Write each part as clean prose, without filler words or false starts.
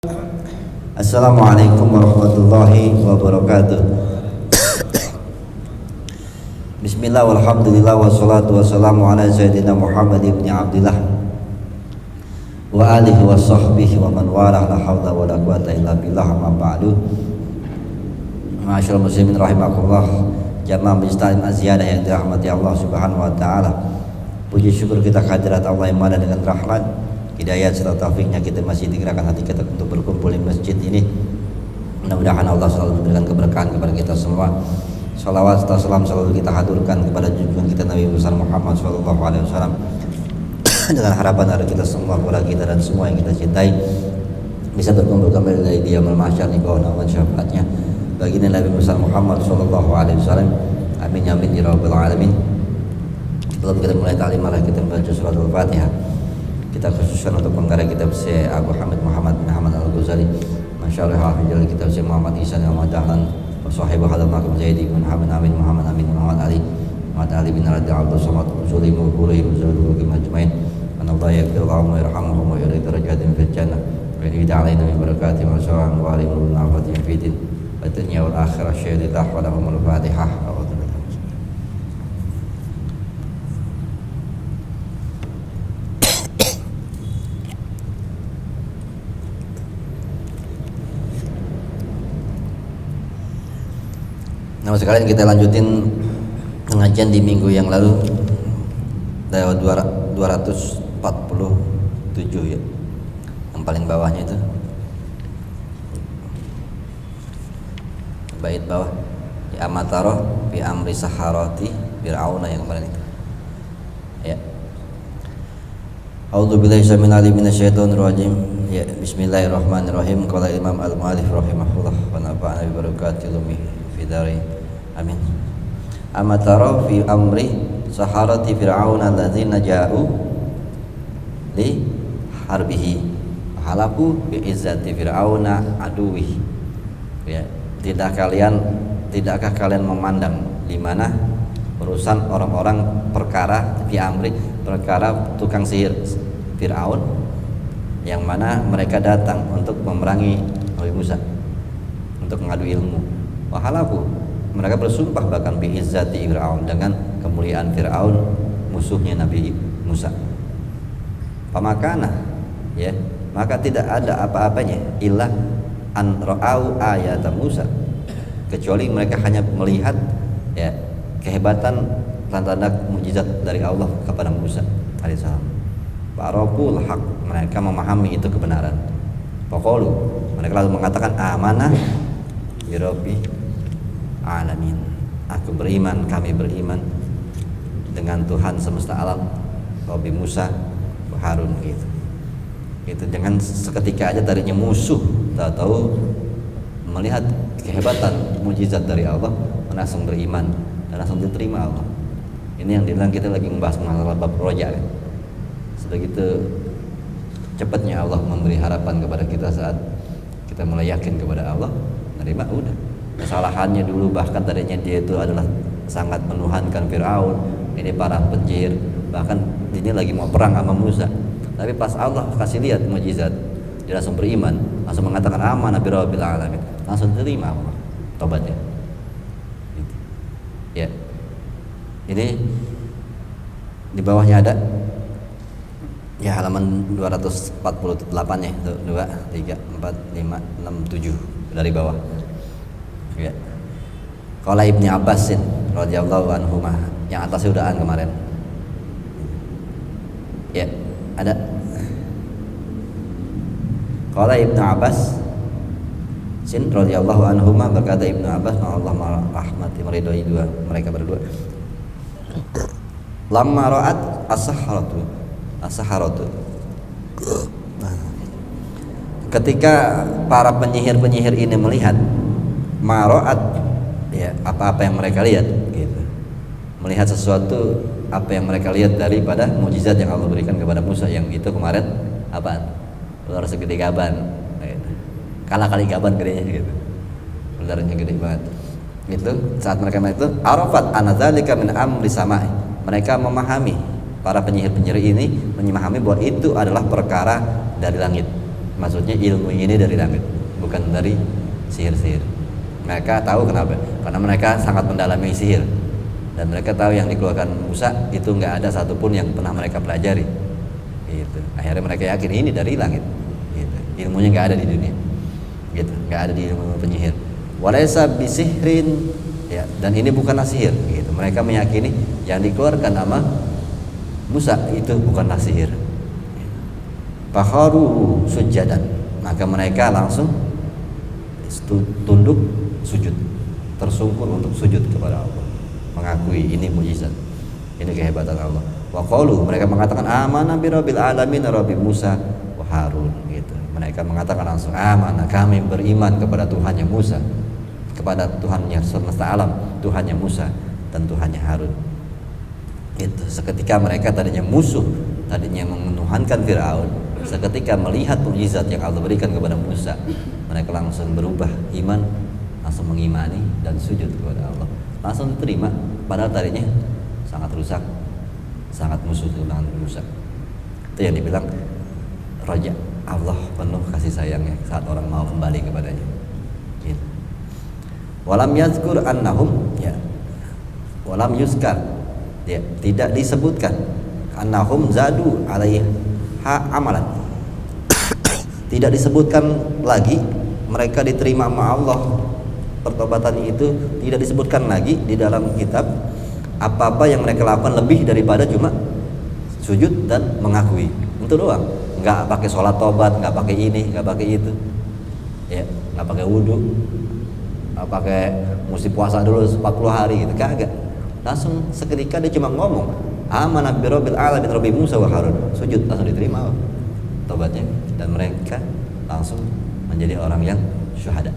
Assalamualaikum warahmatullahi wabarakatuh. Bismillah walhamdulillah wassalatu wassalamu ala sayyidina Muhammad ibn Abdillah wa alihi wa sahbihi wa man walah, la hawla wa la quwata illa billah, amma ba'du. Ma'asyiral muslimin rahimakumullah, jamaah majlis az-ziyadah yang dirahmati Allah Subhanahu wa taala. Puji syukur kita kehadirat Allah yang mana dengan rahmat, hidayah serta taufiknya kita masih digerakkan hati kita untuk berkumpul di masjid ini. Mudah-mudahan Allah selalu memberikan keberkahan kepada kita semua. Salawat serta salam selalu kita haturkan kepada junjungan kita Nabi besar Muhammad SAW, dengan harapan agar kita semua, keluarga kita dan semua yang kita cintai bisa berkumpul kembali dari dia mahsyar di bawah naungan syafaatnya baginda Nabi besar Muhammad SAW. Amin ya amin ya rabbal alamin. Sebelum kita mulai ta'lim, mari kita membaca surat Al-Fatihah. Kita khususkan untuk penggarap kitab Syekh Abu Hamid Muhammad bin Ahmad Al-Ghazali, masyaallah hafizul kitab Syekh Muhammad Ihsan Al-Madahlan wa sahibu hadal maqam Zaidi bin Muhammad Amin Muhammad Amin Muhammad Ali bin Radhi Abdul Samad Uzuli Muburi Uzuli Majmain. Allah yaghfir lahum wa yarhamhum wa yurid darajatin fil jannah wa yurid alaina min barakatihi wa sawan wa alimul nafatin fid din wa dunya wal akhirah. Syahidillah wa lahumul Fatihah. Nah, sekalian kita lanjutin pengajian di minggu yang lalu, 247 ya, yang paling bawahnya itu bait bawah, ya amataroh fi amri saharati fir'auna, yang kemarin itu ya. A'udzubillahi samil alim minasyaitonir rajim. Ya, bismillahirrahmanirrahim. Qala Imam Al-Mu'allif rahimahullah wa nafa'ana bi barakatihi fidari amin. Amatara fi amri saharati fir'aun alladzina ja'u li harbihi halaku bi izzati fir'auna aduwi. Ya, tidakkah kalian memandang di mana urusan orang-orang perkara fi amri, perkara tukang sihir Fir'aun, yang mana mereka datang untuk memerangi Nabi Musa, untuk mengadu ilmu. Wahalaku, mereka bersumpah bahkan bi izzati Fir'aun, dengan kemuliaan Fir'aun, musuhnya Nabi Musa. Pamakana, ya, maka tidak ada apa-apanya illa an ra'au ayat Musa, kecuali mereka hanya melihat, ya, kehebatan tanda-tanda mukjizat dari Allah kepada Musa alaihissalam. Barokul haq, mereka memahami itu kebenaran. Faqalu, mereka lalu mengatakan amanah bi rabbi alamin, aku beriman, kami beriman dengan Tuhan semesta alam, Rabbi Musa wa Harun, gitu. Itu dengan seketika aja tadinya musuh, tahu-tahu melihat kehebatan mukjizat dari Allah, langsung beriman dan langsung diterima Allah. Ini yang dibilang kita lagi membahas masalah bab roja, kan? Sebegitu cepatnya Allah memberi harapan kepada kita saat kita mulai yakin kepada Allah, nerima udah. Kesalahannya dulu bahkan tadinya dia itu adalah sangat menuhankan Fir'aun, ini para penyihir, bahkan ini lagi mau perang sama Musa. Tapi pas Allah kasih lihat mukjizat, dia langsung beriman, langsung mengatakan amanah bi rabbil alamin, langsung terima Allah tobatnya. Ya, ini di bawahnya ada, ya, halaman 248 ya, 2, 3, 4, 5, 6, 7 dari bawah. Ya. Qala Ibnu Abbasin radhiyallahu anhuma, yang atasnya udaan kemarin. Ya, ada. Qala Ibnu Abbas sin radhiyallahu anhuma, berkata Ibnu Abbas, Allah rahmati meridhoi dua mereka berdua. Lamma ra'at as-saharatu, ketika para penyihir-penyihir ini melihat maroat, ya, apa-apa yang mereka lihat, gitu. Melihat sesuatu apa yang mereka lihat daripada mukjizat yang Allah berikan kepada Musa, yang itu kemarin apaan? Ular segede gaban, gitu. Kalah kali gaban gedenya, gitu. Ularnya gede banget. Itu saat mereka itu arafat anadzalika min amri samai, mereka memahami, para penyihir-penyihir ini memahami bahwa itu adalah perkara dari langit. Maksudnya ilmu ini dari langit, bukan dari sihir-sihir. Mereka tahu kenapa? Karena mereka sangat mendalami sihir, dan mereka tahu yang dikeluarkan Musa itu nggak ada satupun yang pernah mereka pelajari. Gitu. Akhirnya mereka yakin ini dari langit. Gitu. Ilmunya nggak ada di dunia. Gitu. Nggak ada di ilmu penyihir. Walaysa bisihrin, ya, dan ini bukanlah sihir. Gitu. Mereka meyakini yang dikeluarkan sama Musa itu bukanlah sihir. Fakharu sujadan, maka mereka langsung tunduk sujud, tersungkur untuk sujud kepada Allah, mengakui ini mukjizat, ini kehebatan Allah. Wa qalu, mereka mengatakan amanna bi rabbil alamin rabbi Musa wa Harun. Gitu. Mereka mengatakan langsung amanah, kami beriman kepada Tuhannya Musa, kepada Tuhannya semesta alam, Tuhannya Musa dan Tuhannya Harun. Itu seketika mereka tadinya musuh, tadinya menuhankan Firaun, seketika melihat mukjizat yang Allah berikan kepada Musa, mereka langsung berubah iman, langsung mengimani dan sujud kepada Allah, langsung diterima. Padahal tadinya sangat rusak, sangat musuh dengan Musa. Itu yang dibilang raja Allah penuh kasih sayangnya saat orang mau kembali kepadanya. Gitu. Walam yazkur annahum, ya, walam yuskar, ya, tidak disebutkan annahum zadu alaiha amalan. Tidak disebutkan lagi mereka diterima sama Allah, pertobatan itu tidak disebutkan lagi di dalam kitab apa-apa yang mereka lakukan lebih daripada cuma sujud dan mengakui. Itu doang, nggak pakai sholat tobat, nggak pakai ini, nggak pakai itu, ya, nggak pakai wudhu, nggak pakai mesti puasa dulu 40 hari gitu, kagak. Langsung seketika dia cuma ngomong amanah bi rabbil alamin rabbi Musa wa Harun, sujud, langsung diterima tobatnya, dan mereka langsung menjadi orang yang syuhada.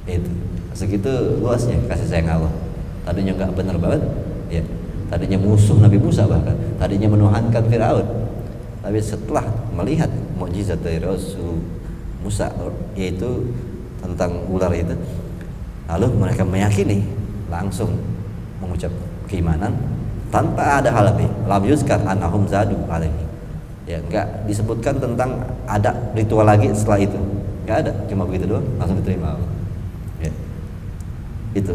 Itu segitu luasnya kasih sayang Allah. Tadinya nggak benar banget, ya, tadinya musuh Nabi Musa, bahkan tadinya menuhankan Firaun, tapi setelah melihat mukjizat dari Rasul Musa, yaitu tentang ular itu, lalu mereka meyakini, langsung mengucap keimanan tanpa ada hal lebih. Lam yuzkar annahum zadu alaihi, ya, enggak disebutkan tentang ada ritual lagi setelah itu, enggak ada, cuma begitu doang, langsung diterima. Ya, itu,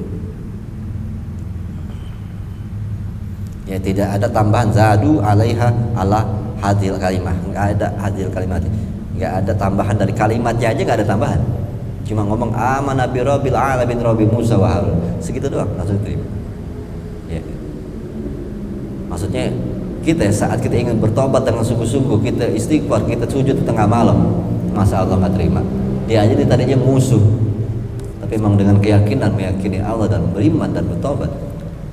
ya, tidak ada tambahan zadu alaiha ala hadil kalimah, enggak ada hadil kalimat, enggak ada tambahan dari kalimatnya aja, enggak ada tambahan, cuma ngomong amanah bi rabbil alamin rabbi Musa wa Harun, segitu doang langsung diterima. Ya, maksudnya kita saat kita ingin bertobat dengan sungguh-sungguh, kita istighfar, kita sujud di tengah malam, masa Allah nggak terima? Dia aja tadinya musuh, tapi memang dengan keyakinan meyakini Allah dan beriman dan bertobat,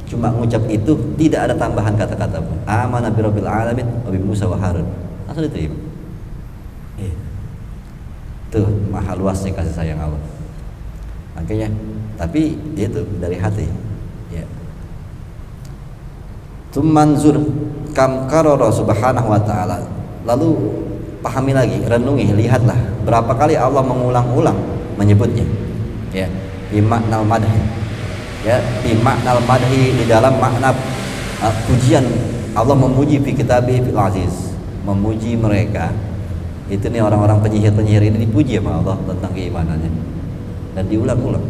cuma mengucap itu, tidak ada tambahan kata-kata pun, amanah bi rabbil alamin rabbi Musa wa Harun, langsung diterima. Tuh maha luasnya kasih sayang Allah. Makanya, tapi itu dari hati, ya. Tumanzur kam karara subhanahu wa ta'ala, lalu pahami lagi, renungi, lihatlah berapa kali Allah mengulang-ulang menyebutnya, ya, di makna madhi, ya, di makna madhi, di dalam makna pujian. Allah memuji fi kitabih fil aziz, memuji mereka. Itu nih orang-orang penyihir-penyihir ini dipuji sama Allah tentang keimanannya, dan diulang-ulang.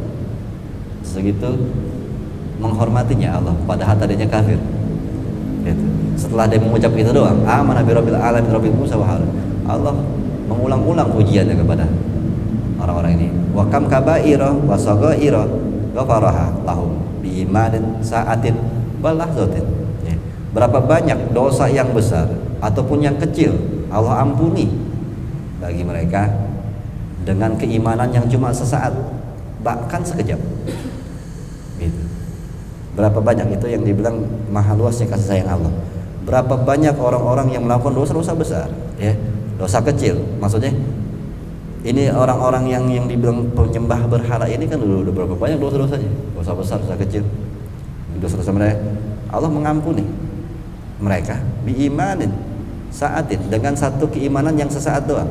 Segitu menghormatinya Allah, padahal tadinya kafir. Gitu. Setelah dia mengucap itu doang, amanah bi rabbil alamin rabbi Musa wa Harun, Allah mengulang-ulang pujiannya kepada orang-orang ini. Wa kam kabaira wa saghaira ghafaraha lahum bi imanin sa'atin wa lahzatin. Ya. Berapa banyak dosa yang besar ataupun yang kecil Allah ampuni bagi mereka dengan keimanan yang cuma sesaat, bahkan sekejap. Gitu. Berapa banyak itu yang dibilang maha luasnya kasih sayang Allah. Berapa banyak orang-orang yang melakukan dosa-dosa besar, ya, dosa kecil. Maksudnya ini orang-orang yang dibilang penyembah berhala ini kan udah berapa banyak dosa-dosanya, dosa besar, dosa kecil, dosa-dosa mereka. Allah mengampuni mereka biimanin saatin, dengan satu keimanan yang sesaat doang.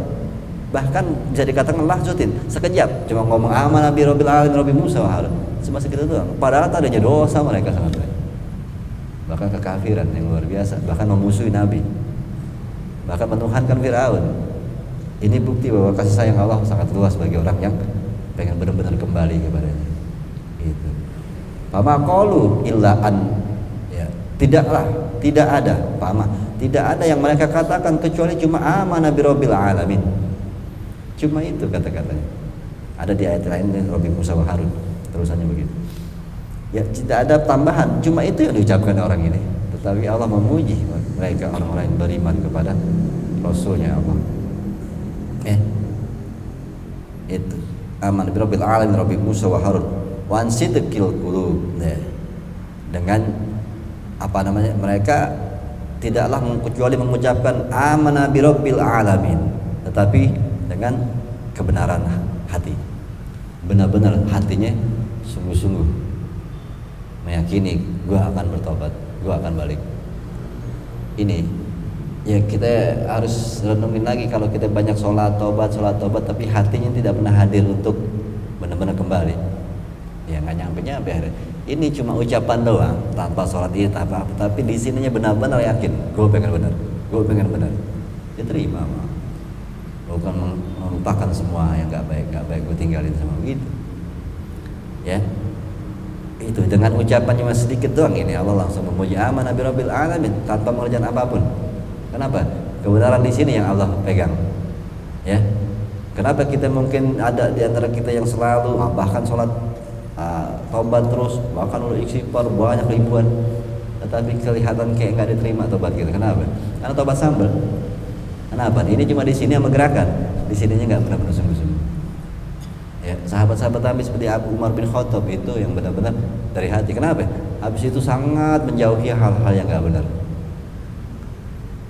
Bahkan bisa dikatakan lahzutin, sekejap, cuma ngomong amanah bi rabbil alamin rabbi Musa wa Harun, cuma segitu doang. Padahal tadinya dosa mereka sangat banyak, bahkan kekafiran yang luar biasa, bahkan memusuhi Nabi, bahkan menuhankan Firaun. Ini bukti bahwa kasih sayang Allah sangat luas bagi orang yang pengen benar-benar kembali kepadanya. Itu. Fama qalu illa an, ya, tidak ada yang mereka katakan kecuali cuma amana birabbil alamin. Cuma itu kata-katanya. Ada di ayat lain Rabbi Musa wa Harun, terusannya begitu. Ya, tidak ada tambahan, cuma itu yang diucapkan orang ini. Tetapi Allah memuji mereka, orang-orang yang beriman kepada Rasulnya Allah. Itu aman birabbil alamin Rabbi Musa wa Harun wa ansidqil qulub. Dengan mereka tidaklah kecuali mengucapkan amana birabbil alamin, tetapi dengan kebenaran hati, benar-benar hatinya sungguh-sungguh meyakini gua akan bertobat, gua akan balik. Ini ya kita harus renungin lagi, kalau kita banyak sholat tobat tapi hatinya tidak pernah hadir untuk benar-benar kembali, ya nggak nyampe. Ini cuma ucapan doang tanpa sholat itu apa, tapi di sininya benar-benar yakin gue pengen benar, diterima mah. Bukan melupakan semua yang nggak baik gue tinggalin sama begitu, ya. Itu dengan ucapan cuma sedikit doang ini Allah langsung memuji amana birabbil alamin tanpa mengerjakan apapun. Kenapa? Kebenaran di sini yang Allah pegang, ya. Kenapa kita mungkin ada di antara kita yang selalu bahkan sholat tobat terus, bahkan udah istighfar banyak ribuan, tetapi kelihatan kayak nggak diterima tobat kita. Kenapa? Karena tobat sambal. Kenapa? Ini cuma di sini yang menggerakkan, di sininya nggak benar-benar sungguh-sungguh. Ya, sahabat-sahabat Nabi seperti Abu Umar bin Khattab itu yang benar-benar dari hati. Kenapa? Habis itu sangat menjauhi hal-hal yang nggak benar.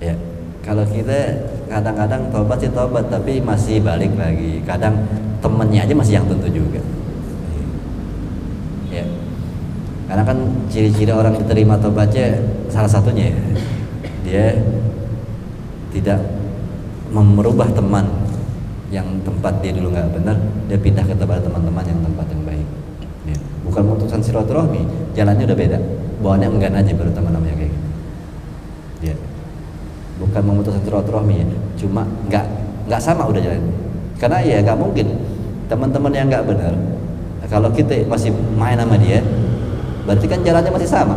Ya, kalau kita kadang-kadang tobat sih tobat, tapi masih balik lagi. Kadang temennya aja masih yang tentu juga. Ya, karena kan ciri-ciri orang diterima tobatnya salah satunya dia tidak merubah teman yang tempat dia dulu nggak benar, dia pindah ke tempat teman-teman yang tempat yang baik. Ya. Bukan memutuskan silaturahmi, jalannya udah beda, bawaannya enggan aja baru teman-temannya kayak gitu. Ya. Bukan memutuskan silaturahmi, ya. Cuma nggak sama udah jalan. Karena ya nggak mungkin teman-teman yang nggak benar, kalau kita masih main sama dia, berarti kan jalannya masih sama.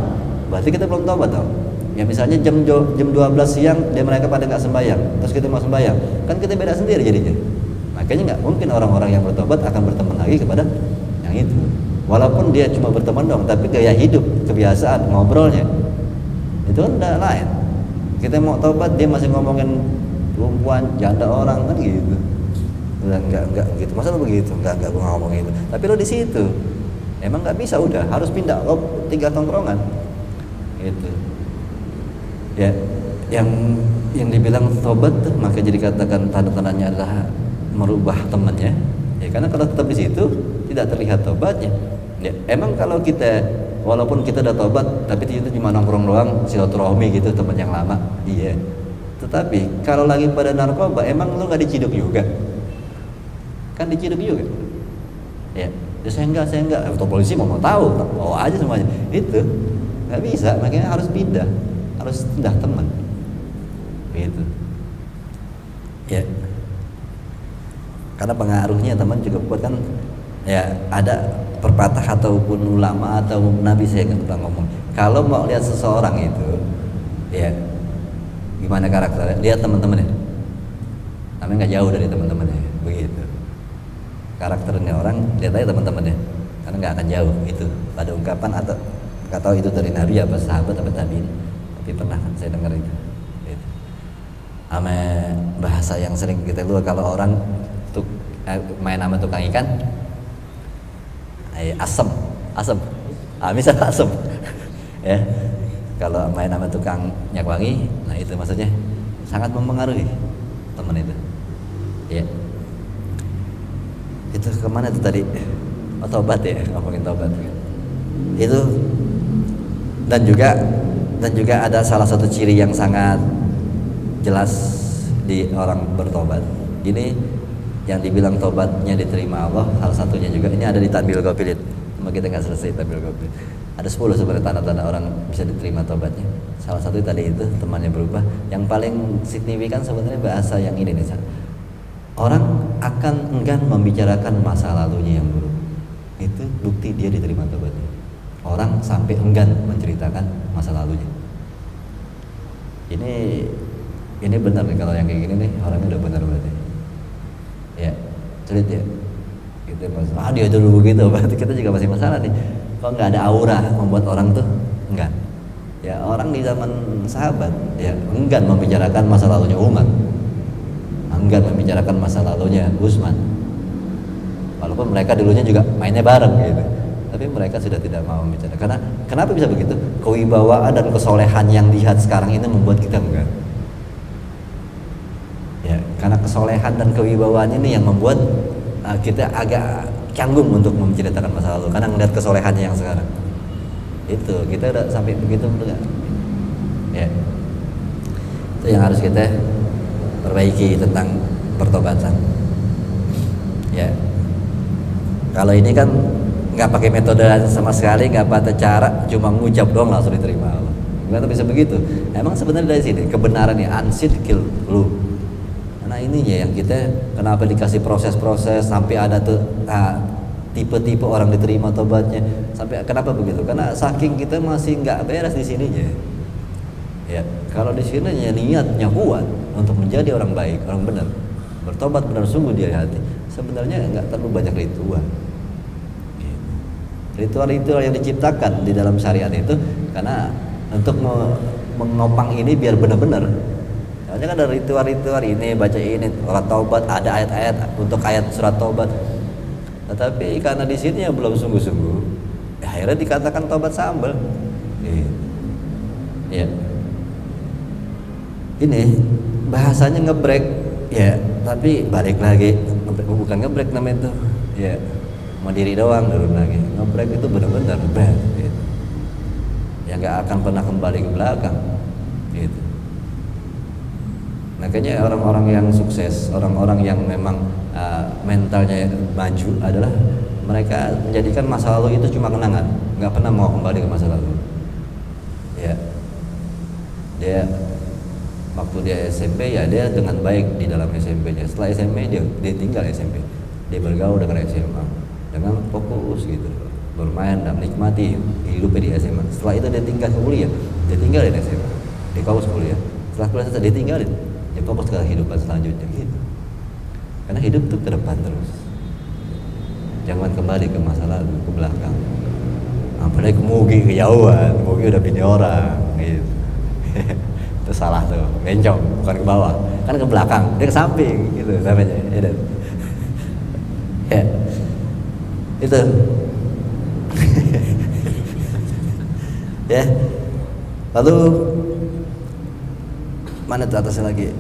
Berarti kita belum tobat tau. Ya misalnya jam 12 siang mereka pada nggak sembahyang, terus kita mau sembahyang, kan kita beda sendiri jadinya. Makanya nggak mungkin orang-orang yang bertobat akan berteman lagi kepada yang itu. Walaupun dia cuma berteman dong, tapi gaya hidup, kebiasaan, ngobrolnya itu udah lain. Kita mau tobat dia masih ngomongin perempuan, janda orang kan gitu. Enggak gitu. Masa lo begitu? Enggak gua ngomong itu. Tapi lo di situ. Emang nggak bisa, udah harus pindah. Lo 3 tongkrongan. Gitu. Ya, yang dibilang tobat tuh maka jadi katakan tanda-tandanya adalah merubah temannya. Ya karena kalau tetap di situ tidak terlihat tobatnya. Ya, emang kalau kita walaupun kita udah tobat tapi itu cuma nongkrong doang, silaturahmi gitu teman yang lama. Iya. Tetapi kalau lagi pada narkoba emang lo nggak diciduk juga? Kan diciduk juga. Ya, saya enggak. Atau polisi mau tahu, bawa aja semuanya. Itu nggak bisa, makanya harus pindah. Harus pindah teman gitu ya, karena pengaruhnya teman juga kuat kan ya. Ada pepatah ataupun ulama atau nabi saya pernah ngomong, kalau mau lihat seseorang itu ya gimana karakternya, lihat teman-temannya, namanya nggak jauh dari teman-temannya begitu. Karakternya orang lihat aja teman-temannya, karena nggak akan jauh. Itu pada ungkapan atau nggak tahu itu dari nabi apa sahabat apa tabiin, tapi pernah saya dengar itu. Ame bahasa yang sering kita luar, kalau orang main sama tukang ikan, asem, misal asem, ya. Kalau main sama tukang minyak wangi, nah itu maksudnya sangat mempengaruhi teman itu. Ya. Itu kemana tuh tadi? Oh, tobat ya, ngomongin tobat. Itu dan juga ada salah satu ciri yang sangat jelas di orang bertobat. Ini yang dibilang tobatnya diterima Allah, salah satunya juga ini ada di Tabil Ghafilin. Cuma kita nggak selesai Tabil Ghafilin. Ada 10 sebenarnya tanda-tanda orang bisa diterima tobatnya. Salah satu tadi itu temannya berubah. Yang paling signifikan sebenarnya bahasa yang ini nih. orang akan enggan membicarakan masa lalunya yang buruk. Itu bukti dia diterima tobatnya. Orang sampai enggan menceritakan masa lalunya. Ini benar nih, kalau yang kayak gini nih orangnya udah benar berarti. Ya, cerit ya. Gitu mas. Dia dulu begitu, berarti kita juga masih masalah nih. Kok nggak ada aura membuat orang tuh enggan? Ya orang di zaman sahabat ya enggan membicarakan masa lalunya Umar, enggan membicarakan masa lalunya Utsman. Walaupun mereka dulunya juga mainnya bareng gitu, tapi mereka sudah tidak mau membicarakan. Karena kenapa bisa begitu? Kewibawaan dan kesolehan yang dilihat sekarang ini membuat kita enggak. Ya, karena kesolehan dan kewibawaan ini yang membuat kita agak canggung untuk menceritakan masa lalu. Karena melihat kesolehannya yang sekarang. Itu kita udah sampai begitu enggak? Ya. Itu yang harus kita perbaiki tentang pertobatan. Ya. Kalau ini kan nggak pakai metode sama sekali, nggak pakai cara, cuma ngucap doang langsung diterima Allah. Nggak bisa begitu. Emang sebenarnya dari sini kebenaran ya ansidqil lu. Karena ininya yang kita kenapa dikasih proses-proses sampai ada tuh tipe-tipe orang diterima tobatnya. Sampai kenapa begitu? Karena saking kita masih nggak beres di sininya. Ya, kalau di sininya niatnya kuat untuk menjadi orang baik, orang benar, bertobat benar sungguh dari hati. Sebenarnya nggak terlalu banyak ritual. Ritual-ritual yang diciptakan di dalam syariat itu karena untuk menopang ini biar benar-benar. Soalnya kan ada ritual-ritual ini, baca ini, surat taubat, ada ayat-ayat untuk ayat surat taubat. Tetapi karena di sini yang belum sungguh-sungguh, ya akhirnya dikatakan taubat sambal. Ya. Ini bahasanya ngebrek, ya, tapi balik lagi, bukan ngebrek namanya itu, ya. Mau diri doang turun lagi. Ngebrek itu benar-benar bad gitu. Ya nggak akan pernah kembali ke belakang gitu. Makanya orang-orang yang sukses, orang-orang yang memang mentalnya maju adalah mereka menjadikan masa lalu itu cuma kenangan, nggak pernah mau kembali ke masa lalu. Ya, dia waktu dia SMP ya dia dengan baik di dalam SMP-nya. Setelah SMP dia tinggal SMP, dia bergaul dengan SMA. Dengan fokus gitu, bermain dan menikmati hidupnya di SMA. Setelah itu dia tinggal ke kuliah, dia tinggalin SMA, dia fokus kuliah. Setelah kuliah selesai dia tinggalin, dia fokus ke kehidupan selanjutnya gitu. Karena hidup tuh ke depan terus, jangan kembali ke masa lalu, ke belakang. Apalagi mugi kejauhan, mugi udah bini orang gitu. Itu salah tuh, bencong, bukan ke bawah, kan ke belakang, dia ke samping gitu namanya. Ya. Itu ya. Lalu mana tuh atasnya lagi?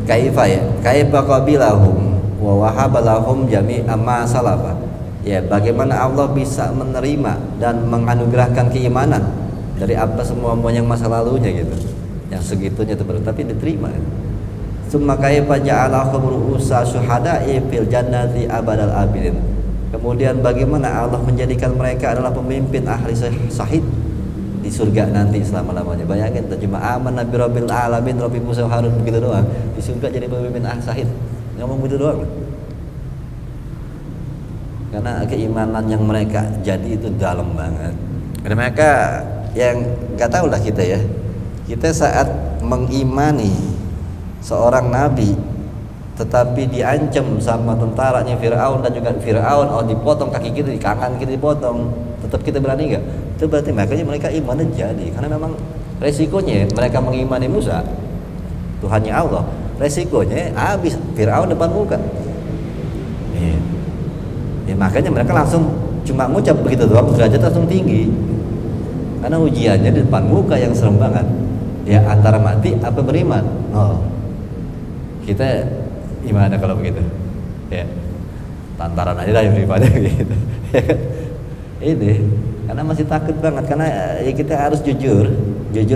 Kaifa ya? Kaifa qabilahum wa wahaba lahum jami'a ma salafa. Ya, bagaimana Allah bisa menerima dan menganugerahkan keimanan dari apa semua yang masa lalunya gitu. Yang segitunya itu baru tapi diterima. Summa kaifa ja'alahum ru'usa syuhada'i fil jannati abadal abidin. Kemudian bagaimana Allah menjadikan mereka adalah pemimpin ahli syahid di surga nanti selama-lamanya. Bayangin tuh cuma aman nabi rabbil alamin Rabbi Musa Harun begitu doang. Di surga jadi pemimpin ahli syahid. Ngomong begitu doang. Karena keimanan yang mereka jadi itu dalam banget. Karena mereka yang enggak tahu lah kita ya. Kita saat mengimani seorang nabi tetapi diancam sama tentaranya Fir'aun dan juga Fir'aun dipotong kaki kita, di kanan kita dipotong, tetap kita berani nggak? Itu berarti makanya mereka imannya jadi karena memang resikonya mereka mengimani Musa Tuhannya Allah, resikonya habis Fir'aun depan muka. Ya makanya mereka langsung cuma ngucap begitu doang derajat langsung tinggi karena ujiannya di depan muka yang serem banget ya, antara mati apa beriman. Kita gimana kalau begitu? Ya, tantaran aja lah daripada gitu. Ini karena masih takut banget karena ya kita harus jujur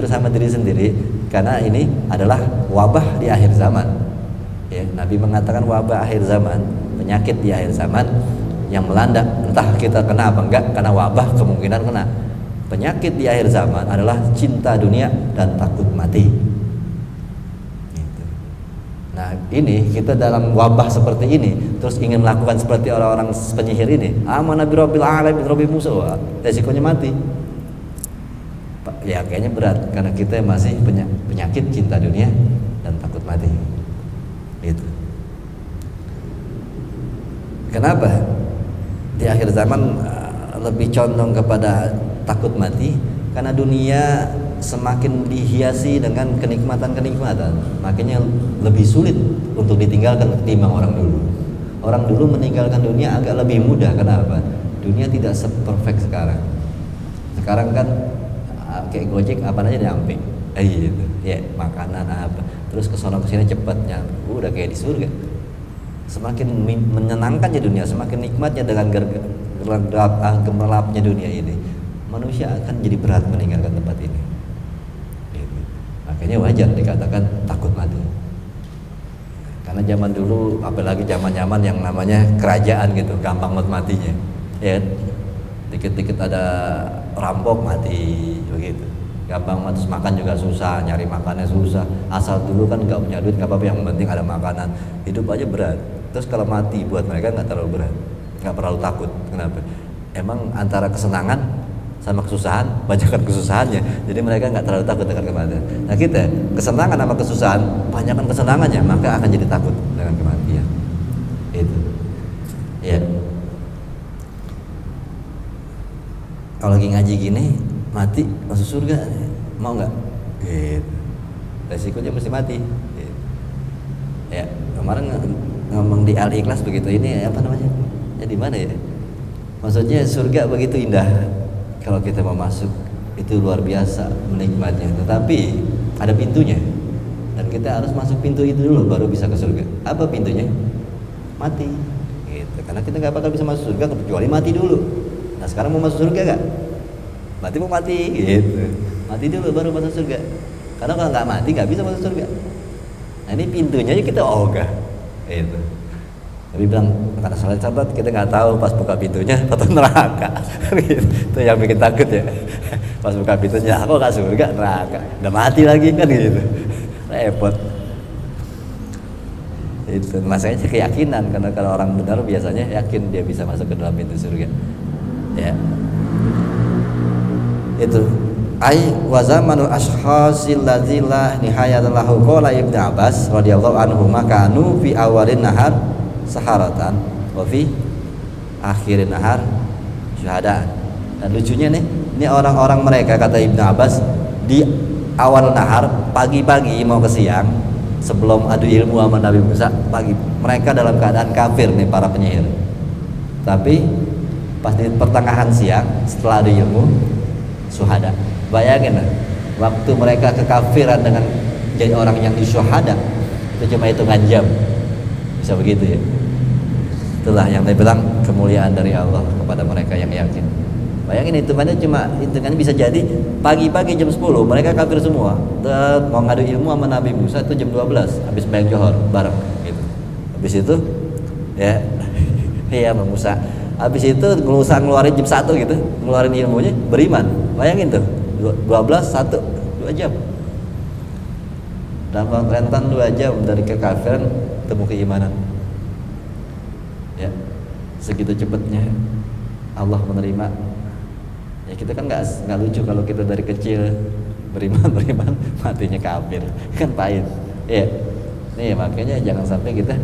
sama diri sendiri karena ini adalah wabah di akhir zaman. Ya, Nabi mengatakan wabah akhir zaman, penyakit di akhir zaman yang melanda, entah kita kena apa enggak, karena wabah kemungkinan kena. Penyakit di akhir zaman adalah cinta dunia dan takut mati. ini kita dalam wabah seperti ini terus ingin melakukan seperti orang-orang penyihir ini, amanah birabbil alamin rabbi Musa, resikonya mati. Ya kayaknya berat karena kita masih penyakit cinta dunia dan takut mati. Itu. Kenapa di akhir zaman lebih condong kepada takut mati? Karena dunia semakin dihiasi dengan kenikmatan-kenikmatan, makanya lebih sulit untuk ditinggalkan ketimbang orang dulu. Orang dulu meninggalkan dunia agak lebih mudah. Kenapa? Dunia tidak seperfect sekarang. Sekarang kan kayak Gojek apa aja nyampe, gitu. Ya makanan apa, terus kesana kesini cepat nyampe, udah kayak di surga. Semakin menyenangkan ya dunia, semakin nikmatnya dengan gemerlapnya dunia ini, manusia akan jadi berat meninggalkan tempat ini. Makanya wajar dikatakan takut mati. Karena zaman dulu, apalagi zaman-zaman yang namanya kerajaan gitu, gampang matinya. Ya, dikit-dikit ada rampok mati, begitu. Gampang mati, makan juga susah, nyari makannya susah. Asal dulu kan nggak punya duit, nggak apa-apa, yang penting ada makanan. Hidup aja berat. Terus kalau mati buat mereka nggak terlalu berat, nggak terlalu takut. Kenapa? Emang antara kesenangan sama kesusahan, banyakkan kesusahannya, jadi mereka nggak terlalu takut dengan kematian. Nah kita kesenangan sama kesusahan, banyakkan kesenangannya, maka akan jadi takut dengan kematian. Itu, ya. Kalau lagi ngaji gini, mati masuk surga, mau nggak? Gitu. Resikonya mesti mati. Gitu. Ya kemarin ngomong di Al-Ikhlas begitu, ini apa namanya? Ya di mana ya? Maksudnya surga begitu indah. Kalau kita mau masuk itu luar biasa menikmatnya, tetapi ada pintunya dan kita harus masuk pintu itu dulu baru bisa ke surga. Apa pintunya? Mati. Gitu. Karena kita nggak bakal bisa masuk surga kecuali mati dulu. Nah sekarang mau masuk surga nggak? Mati mau mati. Gitu. Mati dulu baru masuk surga. Karena kalau nggak mati nggak bisa masuk surga. Nah ini pintunya aja kita ogah. Gitu. Tapi bilang karena salah sahabat kita nggak tahu pas buka pintunya atau neraka. Itu yang bikin takut ya. Pas buka pintunya aku nggak surga, neraka, udah mati lagi kan gitu, repot. Itu masanya keyakinan, karena kalau orang benar biasanya yakin dia bisa masuk ke dalam pintu surga. Ya. Itu ai wa zamanul ashkhasil ladzila nihayatalahu qala Ibnu Abbas radhiyallahu anhu makanu fi awalin nahar saharatan wa fi akhirin nahar syuhada. Dan lucunya nih, ini orang-orang mereka kata Ibnu Abbas di awal nahar, pagi-pagi mau ke siang sebelum adu ilmu sama Nabi Musa, pagi mereka dalam keadaan kafir nih para penyihir. Tapi pas di pertengahan siang setelah adu ilmu syuhada. Bayangin lah, waktu mereka kekafiran dengan jadi orang yang disyuhada itu cuma hitungan jam. Bisa begitu ya. Itulah yang saya bilang kemuliaan dari Allah kepada mereka yang yakin. Bayangin hitungannya bisa jadi pagi-pagi jam 10 mereka kafir semua. Dan mau ngadu ilmu sama Nabi Musa itu jam 12 habis sembahyang Johor bareng gitu. Habis itu ya iya sama Musa. Habis itu Musa ngeluarin jam 1 gitu, ngeluarin ilmunya beriman. Bayangin tuh 12 1 2 jam. Dalam rentan 2 jam dari kekafiran temu keimanan. Ya, segitu cepatnya Allah menerima. Ya kita kan nggak lucu kalau kita dari kecil beriman matinya kafir, kan pahit. Ya, nih makanya jangan sampai kita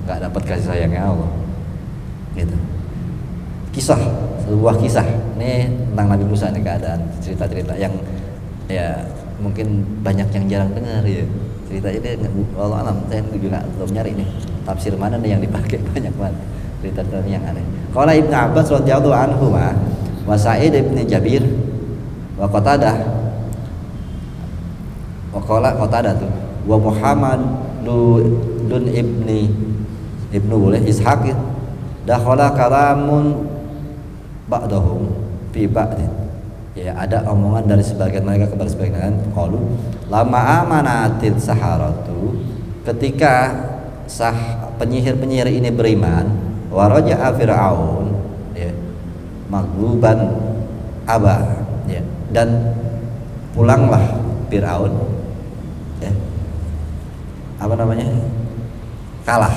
nggak dapat kasih sayangnya Allah. Gitu. Sebuah kisah. Nih tentang Nabi Musa nih, keadaan cerita-cerita yang ya mungkin banyak yang jarang dengar ya. Cerita ini wallahu alam, saya juga belum nyari nih tafsir mana nih yang dipakai, banyak banget cerita yang aneh. Qala Ibnu Abbas radhiyallahu anhu wa Sa'id ibn Jabir wa Qatadah wa qala Qatadah tuh wa Muhammad dun ibnu boleh Ishaq dakhala kalamun ba'dahum fi ba'din. Ya ada omongan dari sebagian mereka kepada sebagian qalu lama amanatil saharatu, ketika penyihir-penyihir ini beriman, waraja'a Fir'aun ya maghluban aba ya, dan pulanglah Fir'aun ya, apa namanya kalah.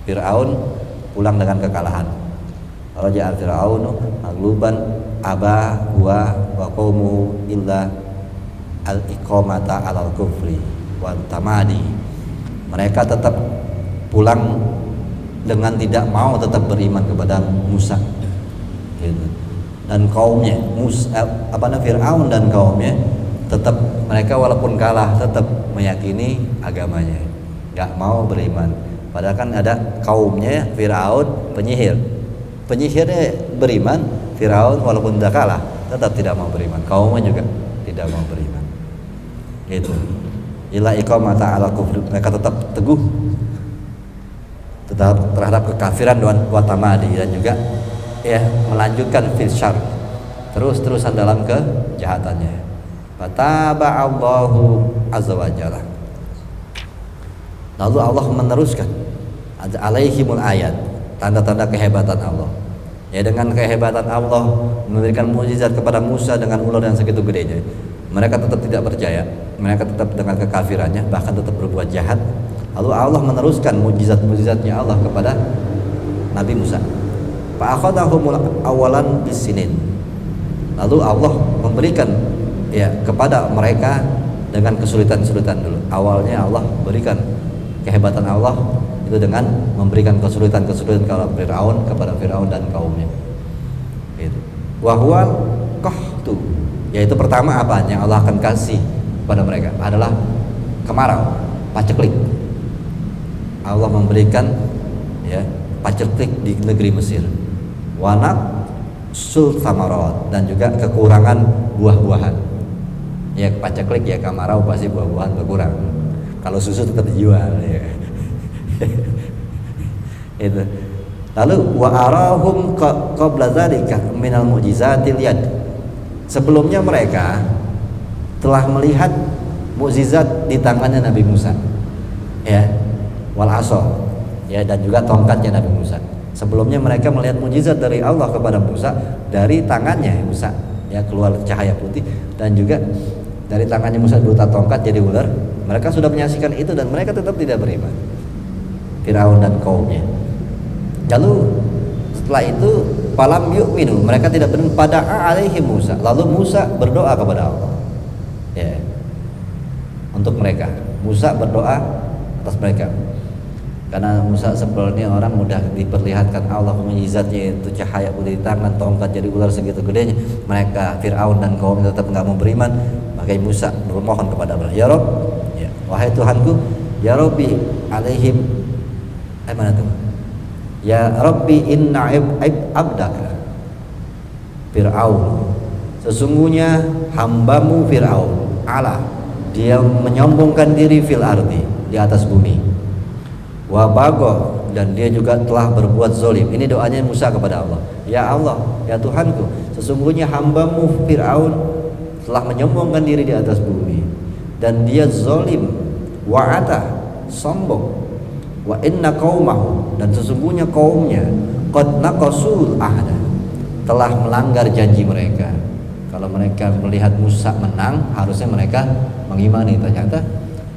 Fir'aun pulang dengan kekalahan. Raja Fir'aun magluban aba wa qaumu illa al-iqamata alal kufri wa tamadi. Mereka tetap pulang dengan tidak mau tetap beriman kepada Musa gitu. Dan kaumnya Fir'aun dan kaumnya tetap, mereka walaupun kalah tetap meyakini agamanya, nggak mau beriman. Padahal kan ada kaumnya Fir'aun penyihirnya beriman. Fir'aun walaupun udah kalah tetap tidak mau beriman, kaumnya juga tidak mau beriman gitu. Ila iqamata ala kufri, mereka tetap teguh terhadap kekafiran wa tamadi, dan juga ya melanjutkan fil syarr, terus-terusan dalam kejahatannya. Fataba Allahu azza wa jalla, lalu Allah meneruskan alaihimul ayat, tanda-tanda kehebatan Allah. Ya, dengan kehebatan Allah memberikan mukjizat kepada Musa dengan ular yang segitu gedenya. Mereka tetap tidak percaya, mereka tetap dengan kekafirannya, bahkan tetap berbuat jahat. Lalu Allah meneruskan mukjizat-mukjizatnya Allah kepada Nabi Musa. Fa'akhadahumul awalan bisinin. Lalu Allah memberikan ya kepada mereka dengan kesulitan-kesulitan dulu. Awalnya Allah berikan kehebatan Allah itu dengan memberikan kesulitan-kesulitan kepada Fir'aun dan kaumnya. Gitu. Wa huwa qahtu, yaitu pertama apa yang Allah akan kasih kepada mereka adalah kemarau, paceklik. Allah memberikan ya paceklik di negeri Mesir. Wanak sul samarat, dan juga kekurangan buah-buahan. Ya paceklik ya kemarau pasti buah-buahan berkurang. Kalau susu tetap dijual ya. Itu. Lalu wa arahum qabla dzalika minal mu'jizatil yad. Sebelumnya mereka telah melihat mukjizat di tangannya Nabi Musa. Ya, wal asa. Ya, dan juga tongkatnya Nabi Musa. Sebelumnya mereka melihat mukjizat dari Allah kepada Musa dari tangannya Musa. Ya, keluar cahaya putih, dan juga dari tangannya Musa berupa tongkat jadi ular. Mereka sudah menyaksikan itu dan mereka tetap tidak beriman. Fir'aun dan kaumnya. Lalu setelah itu falam yu'minu, mereka tidak beriman pada alaihi Musa. Lalu Musa berdoa kepada Allah. Ya. Untuk mereka. Musa berdoa atas mereka. Karena Musa sebenarnya orang mudah diperlihatkan Allah mukjizatnya, itu cahaya putih di tangan, tongkat jadi ular segitu gedenya. Mereka Fir'aun dan kaumnya tetap enggak mau beriman. Maka Musa bermohon kepada Allah, ya Rabb, ya, wahai Tuhanku, ya Rabbi alaihim mana tuh? Ya Rabbi inna abdaka Fir'aun, sesungguhnya hambamu Fir'aun, Allah, dia menyombongkan diri fil ardi, di atas bumi, wa bago, dan dia juga telah berbuat zolim. Ini doanya Musa kepada Allah, ya Allah, ya Tuhanku, sesungguhnya hambamu Fir'aun telah menyombongkan diri di atas bumi, dan dia zolim, wa'ata, sombong, wa inna qaumahu, dan sesungguhnya kaumnya qad naqasul ahda, telah melanggar janji mereka. Kalau mereka melihat Musa menang, harusnya mereka mengimani. Ternyata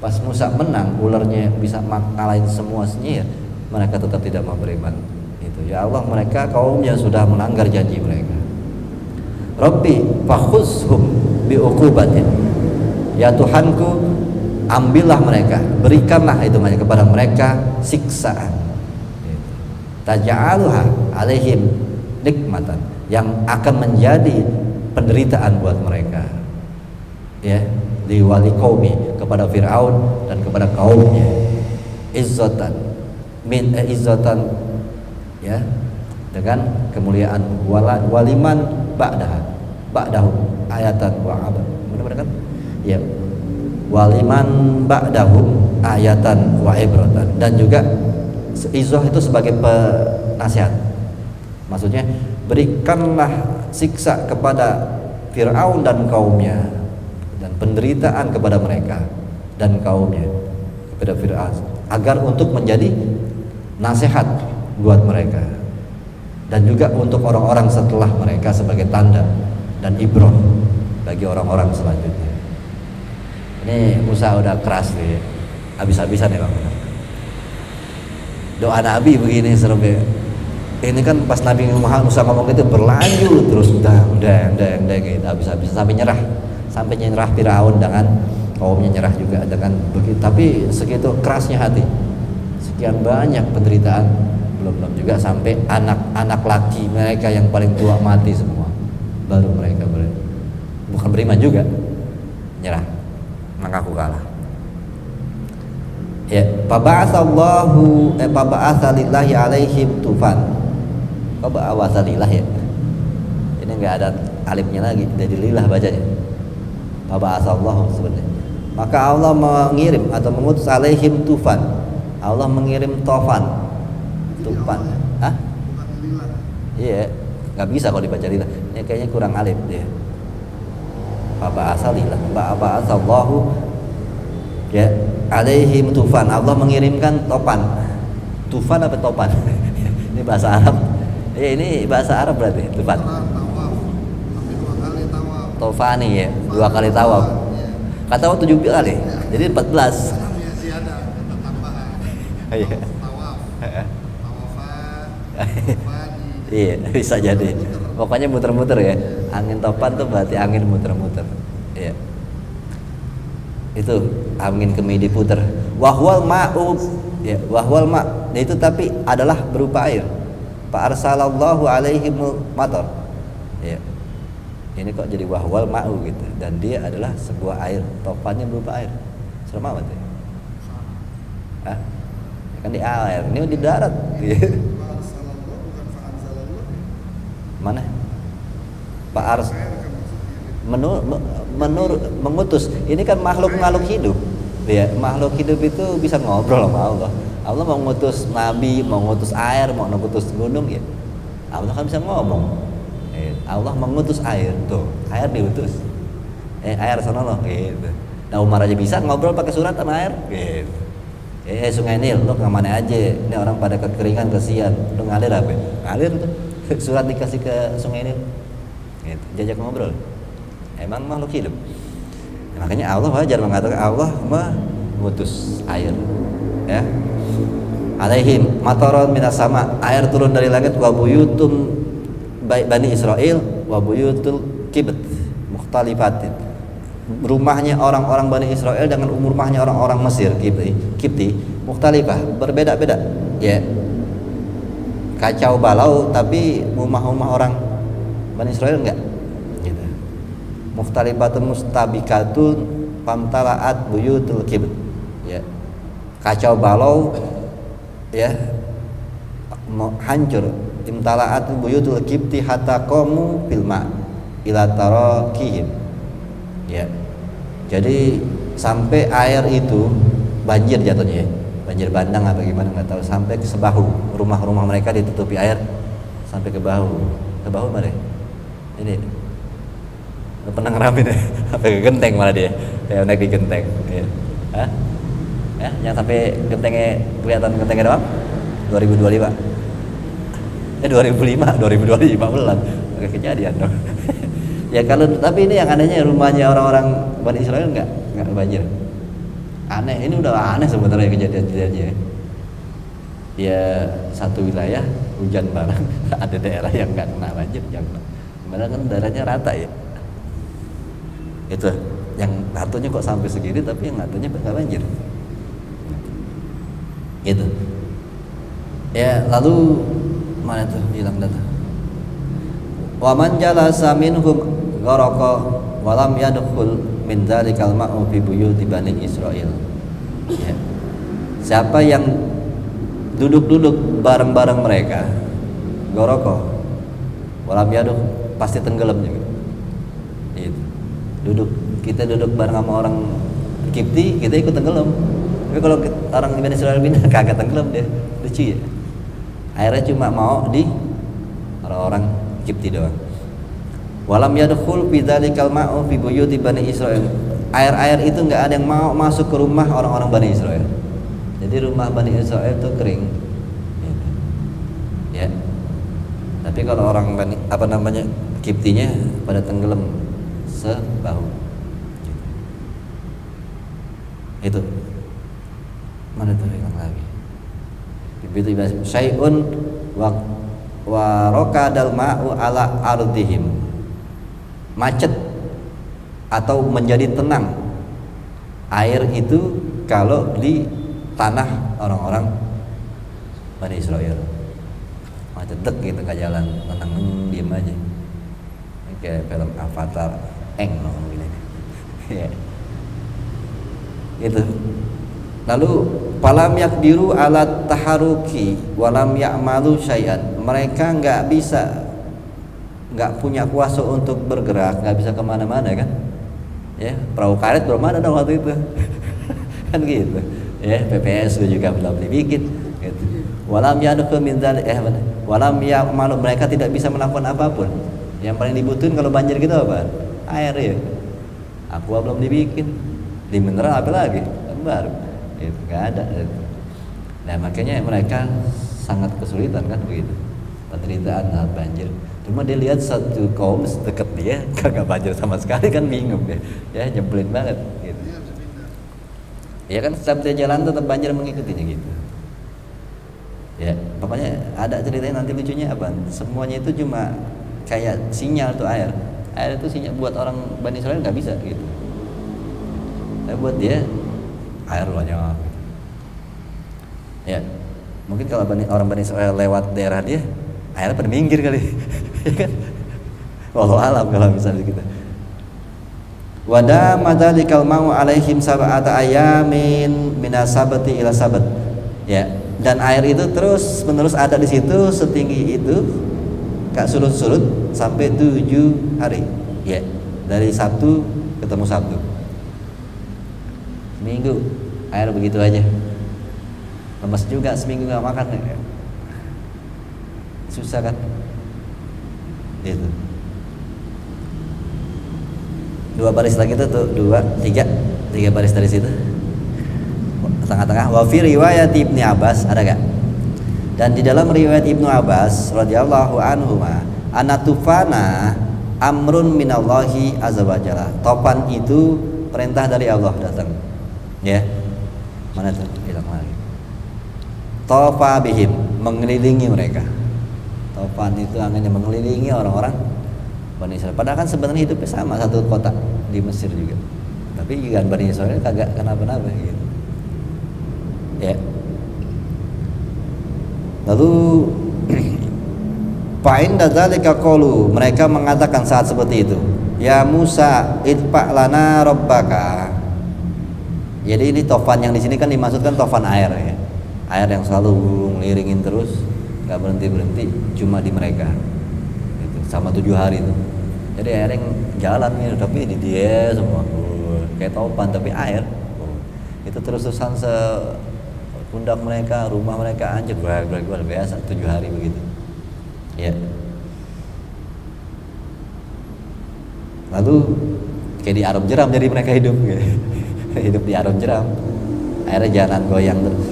pas Musa menang, ularnya bisa ngalahin semua senyir, mereka tetap tidak mau beriman. Itu ya Allah, mereka kaumnya sudah melanggar janji mereka. Rabbi fakhuzhum biuqubatin, ya Tuhanku, ambillah mereka, berikanlah itu kepada mereka siksaan, taj'aluha alaihim nikmatan, yang akan menjadi penderitaan buat mereka. Ya, di wali qaumi, kepada Fir'aun dan kepada kaumnya. Izzatan min izzatan, ya, dengan kemuliaan, waliman ba'dahu ayatan wa abad. Benar-benar kan? Ya. Waliman ba'dahum ayatan wa ibratan, dan juga izzah itu sebagai penasihat. Maksudnya berikanlah siksa kepada Fir'aun dan kaumnya, dan penderitaan kepada mereka dan kaumnya, kepada Fir'aun, agar untuk menjadi nasihat buat mereka, dan juga untuk orang-orang setelah mereka sebagai tanda dan ibrah bagi orang-orang selanjutnya. Ini Musa udah keras nih, habis-habisan ya Bang. Doa Nabi begini serem ya. Ini kan pas Nabi Musa ngomong itu berlanjut terus dang gitu habis sampai nyerah Firaun dengan kaumnya nyerah juga dengan begitu, tapi segitu kerasnya hati, sekian banyak penderitaan, belum juga sampai anak laki mereka yang paling tua mati semua, baru mereka bukan beriman juga, nyerah, mengaku kalah. Ya, paba'atsallahu paba'atsalillahi alaihim tufan. Paba'atsalillah ya. Ini enggak ada alifnya lagi, jadi lillah bacanya. Paba'atsallahu sebenarnya. Maka Allah mengirim atau mengutus alaihim tufan. Allah mengirim tufan. Hah? Iya, enggak bisa kalau dibaca lillah. Ini kayaknya kurang alif dia. Paba'atsallahu ya alaihim tufan. Allah mengirimkan tufan apa topan? Ini bahasa Arab ya, ini bahasa Arab berarti tufan tofani ya, 2 kali tawaf kata tawaf 7 kali jadi 14 iya bisa jadi pokoknya muter-muter ya, angin topan tuh berarti angin muter-muter ya. Itu angin kemidi puter. Wahwal ma'u ya, wahwal ma' itu tapi adalah berupa air. Fa arsalallahu alaihim matar. Ya. Ini kok jadi wahwal ma'u gitu, dan dia adalah sebuah air, topannya berupa air. Serem amat ya. Hah? Kan di air, ini di darat. Mana? Pak Ars mengutus. Ini kan makhluk hidup. Ya, makhluk hidup itu bisa ngobrol sama Allah. Allah mau ngutus nabi, mau ngutus air, mau ngutus gunung ya. Allah kan bisa ngomong. Allah mengutus air, tuh, air diutus. Air sana loh gitu. Nah, Umar aja bisa ngobrol pakai surat sama air gitu. Sungai Nil, lo kemana aja? Ini orang pada kekeringan, kesian. Lo ngalir apa? Ngalir tuh. Surat dikasih ke Sungai Nil. Gitu. Jajak ngobrol. Emang makhluk hidup. Makanya Allah wajar mengatakan Allah mengutus air. Ya. Alaihim mataron minas sama, air turun dari langit, wa buyutum Bani Israel wa buyutul kibt mukhtalifatin. Rumahnya orang-orang Bani Israel dengan rumahnya orang-orang Mesir Kipti mukhtalifah, berbeda-beda. Ya. Kacau balau, tapi rumah-rumah orang Bani Israel enggak. Gitu. Mukhtalifatun mustabikatun famtalaat buyutul kibt. Ya. Kacau balau ya, hancur imtalaat buyutul kibti hatta qamu fil ma ila tarakihim. Ya. Jadi sampai air itu banjir jatuhnya ya. Banjir bandang apa gimana enggak tahu, sampai ke sebahu. Rumah-rumah mereka ditutupi air sampai ke bahu. Ke bahu mana? Ini. Lu pernah ngeramin ya? Sampai ke genteng malah dia. Kayak naik di genteng. Ya. Hah? Ya, yang sampai gentengnya kelihatan gentengnya doang 2025 2025 belum kejadian dong. Ya kalau tapi ini yang anehnya rumahnya orang-orang Bani Israel enggak banjir. Aneh, ini udah aneh sebenarnya kejadian-kejadiannya. Ya satu wilayah hujan bareng ada daerah yang enggak kena banjir, yang padahal kan daerahnya rata ya. Itu yang satunya kok sampai segini tapi yang satunya enggak banjir. Gitu. Ya, lalu mana tuh hilang data. Wa man jalasa minhum gharaqa wa lam yadkhul min dzalikal ma'u fi buyuti Bani Israil. Ya. Siapa yang duduk-duduk bareng-bareng mereka, gharaqa wa lam yadkhul, pasti tenggelam juga. Gitu. Kita duduk bareng sama orang Kipti, kita ikut tenggelam. Tapi kalau orang Bani Israil pindah kagak tenggelam dia, lucu ya. Airnya cuma mau di orang-orang Kipti doang. Walam yadkhul fi dzalikal ma'u fi buyuti Bani Israil. Air-air itu enggak ada yang mau masuk ke rumah orang-orang Bani Israil. Jadi rumah Bani Israil itu kering. Ya. Tapi kalau orang Bani Kiptinya pada tenggelam sebahu. Itu. Mana tuh hilang lagi? Begitu syai'un wa raqadal ma'u ala ardihim, macet atau menjadi tenang air itu kalau di tanah orang-orang Bani Israel. Macet dek gitu ke jalan, tenang diem aja. Ini kayak film Avatar ngomong gini. Ya. Itu. Lalu falam yakdiru ala taharuki walam ya'malu syai'an. Mereka nggak punya kuasa untuk bergerak, nggak bisa kemana-mana kan? Ya, perahu karet belum ada dong waktu itu. Kan gitu. Ya, PPS juga belum dibikin. Gitu. Walam ya'duku min walam ya'malu, mereka tidak bisa melakukan apapun. Yang paling dibutuhin kalau banjir gitu apa? Air ya. Aqua belum dibikin. Di mineral apa lagi? Kan baru. Itu nggak ada. Nah makanya mereka sangat kesulitan kan begitu, penderitaan saat banjir. Cuma dia lihat satu kaum dekat dia kagak banjir sama sekali kan bingung ya nyebelin banget gitu. Ya kan setiap dia jalan tetap banjir mengikutinya gitu. Ya pokoknya ada ceritanya nanti lucunya apa? Semuanya itu cuma kayak sinyal tuh air itu sinyal buat orang Bani Israel nggak bisa gitu. Tapi buat dia air banyak. Ya, mungkin kalau orang Bani Israel lewat daerah dia, airnya pada minggir kali, ya kan? Wallahu alam kalau misalnya kita. Wada madzalikal mau alaihim sab'ata ayamin minasabati ila sabat. Ya, dan air itu terus menerus ada di situ setinggi itu, kak surut-surut sampai 7 hari. Ya, dari Sabtu ketemu Sabtu. Minggu air begitu aja, lemes juga seminggu nggak makan, susah kan? Itu 2 baris lagi tuh 3 baris dari situ, tengah-tengah. Wa fi riwayat Ibnu Abbas ada gak? Dan di dalam riwayat Ibnu Abbas radhiyallahu anhuma, anatufana amrun minallahi azza wajalla. Topan itu perintah dari Allah datang. Ya, mana tuh? Hilang lagi. Tofa bihim, mengelilingi mereka. Tofan itu anginnya mengelilingi orang-orang Bani Israel. Padahal kan sebenarnya hidupnya sama satu kota di Mesir juga. Tapi juga Bani Israel kagak kenapa-napa gitu. Ya. Lalu fa'in dzalika qalu, mereka mengatakan saat seperti itu, ya Musa idfa lana rabbaka. Jadi ini tofan yang di sini kan dimaksudkan tofan air ya, air yang selalu ngiringin terus, nggak berhenti cuma di mereka, gitu. Sama 7 hari itu. Jadi air yang jalan gitu, tapi ini dia semua kayak tofan tapi air. Itu terus-terusan pundak mereka, rumah mereka hancur, luar biasa 7 hari begitu. Ya. Lalu kayak di Arab jeram jadi mereka hidup gitu. Hidup di Arab jeram, airnya jalan goyang terus.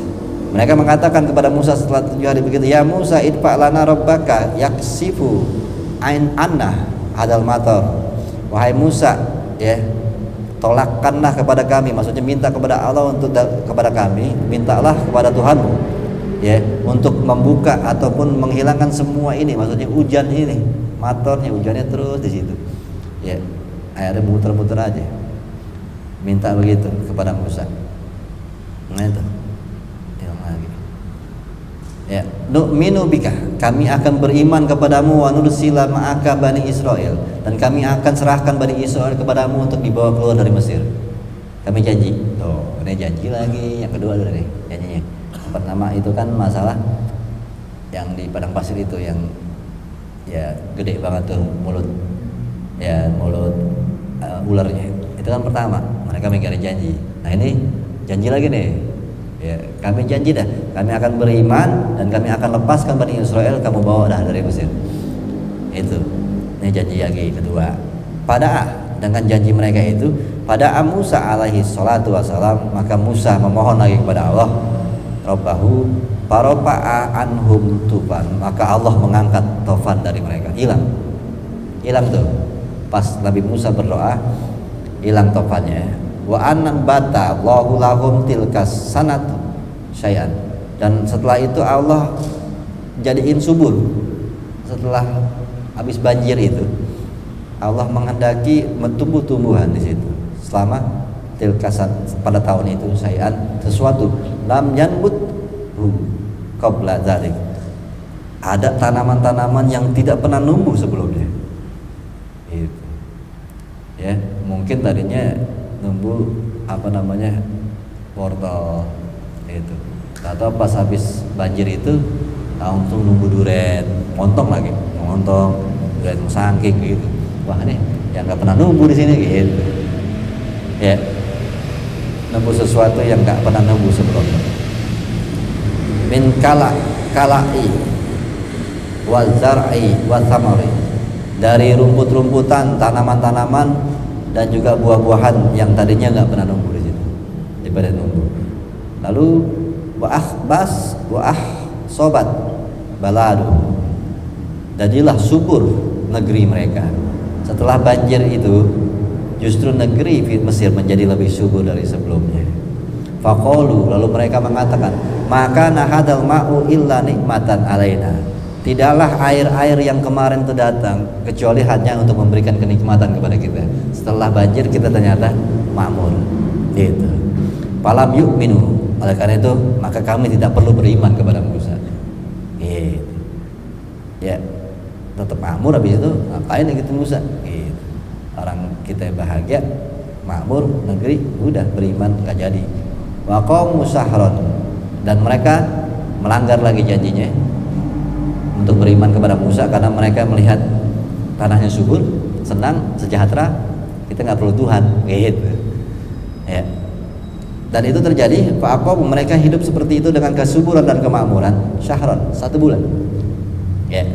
Mereka mengatakan kepada Musa setelah 7 hari begitu, ya Musa idfa lana rabbaka yaksifu ain anna hadal matar. Wahai Musa, ya tolakkanlah kepada kami, maksudnya minta kepada Allah untuk kepada kami, mintalah kepada Tuhanmu ya untuk membuka ataupun menghilangkan semua ini, maksudnya hujan ini, matornya hujannya terus di situ. Ya, airnya muter-muter aja. Minta begitu kepada Musa. Nah itu. Yang lagi. Ya, nu'minu bika, kami akan beriman kepadamu, wa nursila ma'aka Bani Israel, dan kami akan serahkan Bani Israel kepadamu untuk dibawa keluar dari Mesir. Kami janji. Tuh, ini janji lagi. Yang kedua dulu nih janjinya. Yang pertama itu kan masalah yang di padang pasir itu yang ya gede banget tuh mulut ularnya. Itu kan pertama, mereka mengingkari janji. Nah ini janji lagi nih. Ya, kami janji dah, kami akan beriman dan kami akan lepaskan Bani Israel, kamu bawa dah dari Mesir. Itu. Ini janji lagi kedua. Dengan janji mereka itu, pada Musa alaihi salatu wassalam, maka Musa memohon lagi kepada Allah, Rabbahu farofa'a anhum tufan, maka Allah mengangkat tofan dari mereka, hilang tuh. Pas Nabi Musa berdoa, hilang tofannya. Wa anan bata Allahu lahum tilkas sanat syai'an, Dan setelah itu Allah jadiin subur. Setelah habis banjir itu, Allah menghendaki tumbuh-tumbuhan di situ. Selama pada tahun itu sesuatu lam yanbut qabla dzalik. Ada tanaman-tanaman yang tidak pernah numbuh sebelumnya. Itu. Ya, mungkin tadinya numbuh wortel itu. Atau pas habis banjir itu langsung numbuh duren, montong duren musangking gitu. Wah, nih yang nggak pernah numbuh di sini gitu. Ya, numbuh sesuatu yang nggak pernah numbuh sebelumnya. Min kalai wal zar'i wa thamari, dari rumput-rumputan, tanaman-tanaman dan juga buah-buahan yang tadinya nggak pernah numbuh di situ, daripada numbuh. Lalu sobat baladu, jadilah subur negeri mereka. Setelah banjir itu, justru negeri Mesir menjadi lebih subur dari sebelumnya. Faqalu, lalu mereka mengatakan, maka nahadal ma'u illa nikmatan alaina. Tidaklah air-air yang kemarin itu datang kecuali hanya untuk memberikan kenikmatan kepada kita. Setelah banjir kita ternyata makmur. Gitu. Falam yu'minu, oleh karena itu maka kami tidak perlu beriman kepada Musa. Gitu. Ya, tetap makmur, habis itu ngapain gitu Musa? Gitu. Orang kita bahagia, makmur negeri, udah beriman nggak jadi. Wa qaum musahron, dan mereka melanggar lagi janjinya untuk beriman kepada Musa karena mereka melihat tanahnya subur, senang, sejahtera, kita nggak perlu Tuhan, gitu. Ya. Dan itu terjadi, fa'aqabu, mereka hidup seperti itu dengan kesuburan dan kemakmuran syahron, 1 bulan. Ya.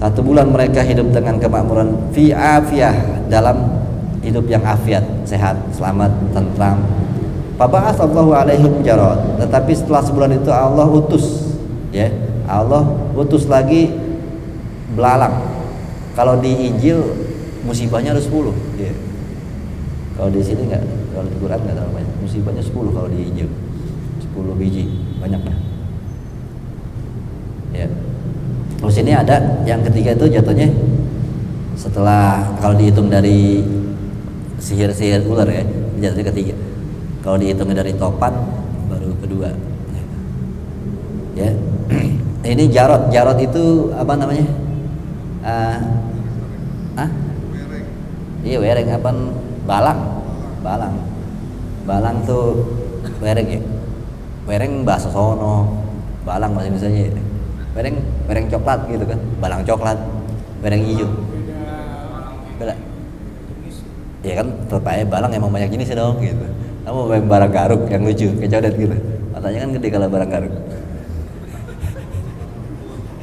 1 bulan mereka hidup dengan kemakmuran fi afiyah, dalam hidup yang afiat, sehat, selamat, tentram. Faba'ats Allahu alaihim jarad, tetapi setelah sebulan itu Allah utus, ya. Allah utus lagi belalang. Kalau di Injil musibahnya ada 10, ya. Kalau di sini enggak, kalau di Quran enggak terlalu banyak. Musibahnya 10 kalau di Injil. 10 biji, banyak lah. Ya. Terus ini ada yang ketiga itu jatuhnya setelah, kalau dihitung dari sihir-sihir ular ya, jatuhnya ketiga. Kalau dihitung dari topan baru kedua. Ya. Ini jarot itu apa namanya? Iya, wereng apa? Balang tuh wereng ya. Wereng bahasa sono, balang bahasa misalnya. Wereng coklat gitu kan, balang coklat, wereng hijau. Beda. Ya kan, tetap aja balang emang banyak jenis dong gitu. Kamu barang garuk yang lucu, kayak codet gitu. Matanya kan gede kalau barang garuk.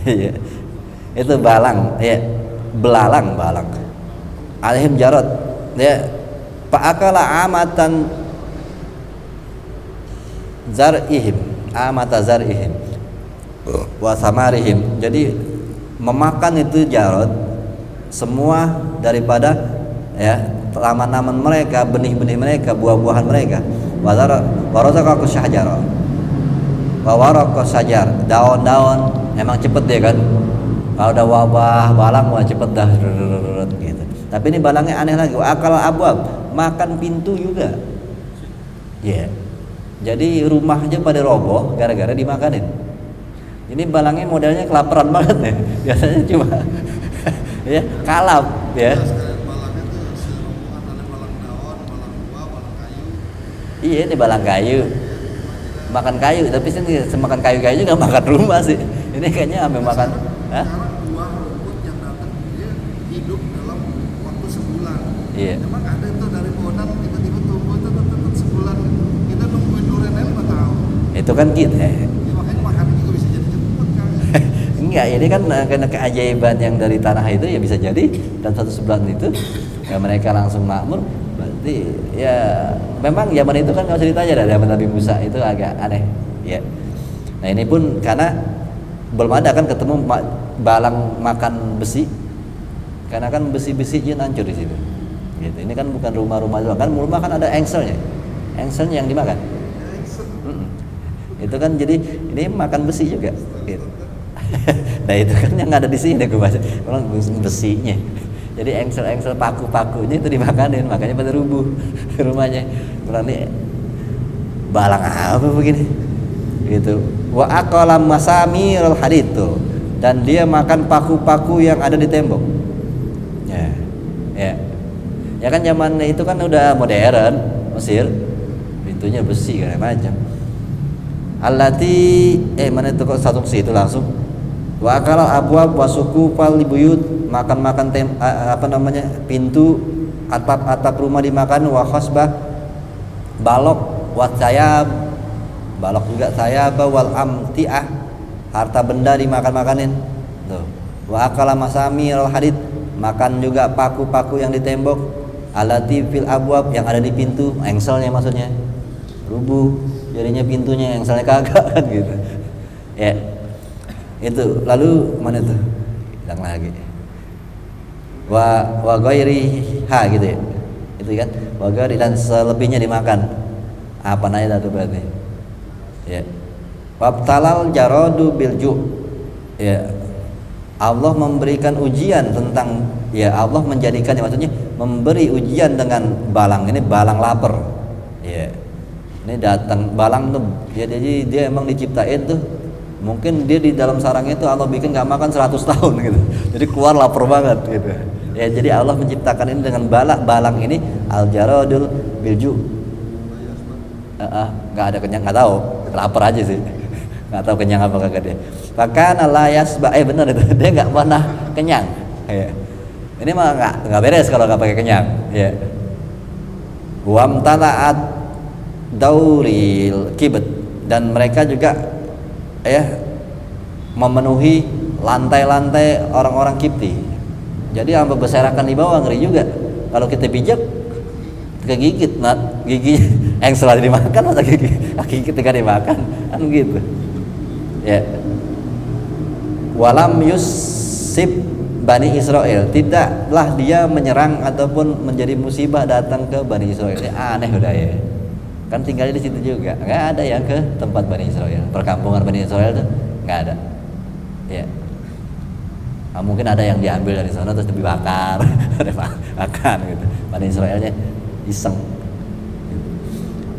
Iya. Itu balang, ya. Belalang. Alaihim jarad, ya. Fa'akala amata zar'ihim wa samarihim. Jadi memakan itu jarad semua daripada, ya, tanaman mereka, benih-benih mereka, buah-buahan mereka. Wa razaqaku syajara wa waraqas sajar, daun-daun emang cepet deh kan. Kalau ada wabah balang wah cepet dah gitu. Tapi ini balangnya aneh lagi, akal abwab, makan pintu juga. Ya. Yeah. Jadi rumah aja pada roboh gara-gara dimakanin. Ini balangnya modelnya kelaparan banget nih. Biasanya cuma ya kalap ya. Balangnya tuh serombongan, ada balang daun, balang buah, balang kayu. Iya, ini balang kayu. Makan kayu, tapi sini semakan kayu-kayu juga makan rumah sih. Ini kayaknya sampai makan. Hah? Sekarang buah rumput yang datang dia hidup dalam waktu sebulan. Iya. Emang ada itu dari pohonan tiba-tiba tumbuh itu sebulan. Kita nungguin durian 5 tahun. Itu kan gitu ya. Ya makanya makannya juga bisa jadi cepet kan. Enggak, ini kan karena keajaiban yang dari tanah itu ya bisa jadi, dan 1 sebulan itu ya mereka langsung makmur. Berarti ya memang zaman itu kan nggak usah ditanya, dari zaman Nabi Musa itu agak aneh ya. Nah ini pun karena belum ada kan ketemu balang makan besi, karena kan besi-besinya hancur di situ. Gitu. Ini kan bukan rumah-rumah doang, kan rumah kan ada engselnya yang dimakan. Itu kan jadi ini makan besi juga gitu. Nah itu kan yang ada di sini gue baca orang besinya. Jadi engsel paku-pakunya itu dimakanin, makanya pada rubuh rumahnya. Bilang nih balang apa begini? Gitu. Wa aqala masamirul hadid tuh. Dan dia makan paku-paku yang ada di tembok. Ya. Ya. Ya kan zaman itu kan udah modern Mesir. Pintunya besi kayak macam. Allati mana itu kok satu situ langsung. Wa akala abwab wasuku fal buyut, makan pintu atap rumah dimakan, wa khasbah balok wa sayab, balok juga sayab wal amtiah, harta benda dimakan-makanin tuh. Wa akala masami al hadid, makan juga paku-paku yang di tembok, alati fil abwab, yang ada di pintu, engselnya maksudnya rubuh jadinya pintunya, engselnya kagak kan gitu ya. Itu lalu mana tuh hilang lagi wa ghairi ha gitu ya, itu kan wa ghairi, dan selebihnya dimakan apa namanya itu berarti ya. Wabtalal jaradu bilju, ya Allah memberikan ujian tentang, ya Allah menjadikan, ya maksudnya memberi ujian dengan balang, ini balang lapar ya. Ini datang balang tuh ya, jadi dia emang diciptain tuh, mungkin dia di dalam sarangnya itu Allah bikin nggak makan 100 tahun gitu, jadi keluar lapar banget gitu ya. Jadi Allah menciptakan ini dengan balang ini al jaradul bilju. Nggak ada kenyang, nggak tahu, lapar aja sih, nggak tahu kenyang apa kagak dia. Bahkan layasba, benar itu dia nggak pernah kenyang ya. Ini mah nggak beres kalau nggak pakai kenyang ya. Wam talaat dauril kibet, dan mereka juga memenuhi lantai-lantai orang-orang Kipti. Jadi sampai berserakan di bawah, ngeri juga kalau kita bijak kegigit, gigi yang setelah dimakan masa gigi ketika dimakan kan gitu ya. Walam yusib Bani Israel, tidaklah dia menyerang ataupun menjadi musibah datang ke Bani Israel. Aneh udah ya, kan tinggalnya di situ juga, nggak ada yang ke tempat Bani Israel, perkampungan Bani Israel tuh nggak ada ya. Mungkin ada yang diambil dari sana terus dibakar makan gitu. Bani Israelnya iseng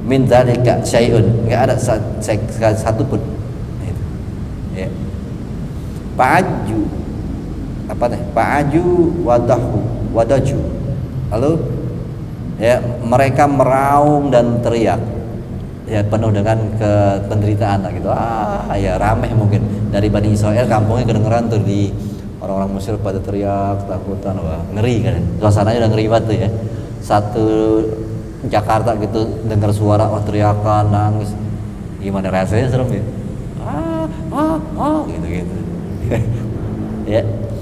min dzalika syai'un, nggak ada satu pun gitu ya. Pa'aju apa nih, pa'aju wadaju, lalu ya mereka meraung dan teriak ya, penuh dengan penderitaan gitu. Ya rameh mungkin dari Bani Israel, kampungnya kedengeran tuh di orang-orang Mesir pada teriak takutan, wah ngeri kan, suasananya udah ngeri banget tuh ya. Satu Jakarta gitu dengar suara teriakan, nangis, gimana rasanya, serem ya. Gitu ya.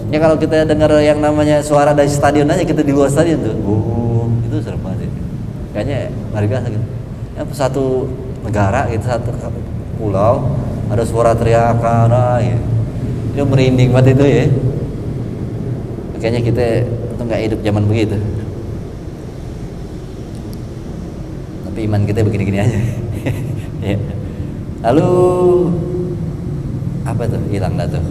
Ya kalau kita dengar yang namanya suara dari stadion aja, kita di luar stadion tuh, itu serem banget ya. Kayaknya luar biasa gitu ya. Satu negara gitu, satu pulau ada suara teriakan gitu. Itu merinding banget itu ya. Kayaknya kita tuh nggak hidup zaman begitu, tapi iman kita begini-gini aja ya. Lalu apa tuh, hilang dah tuh.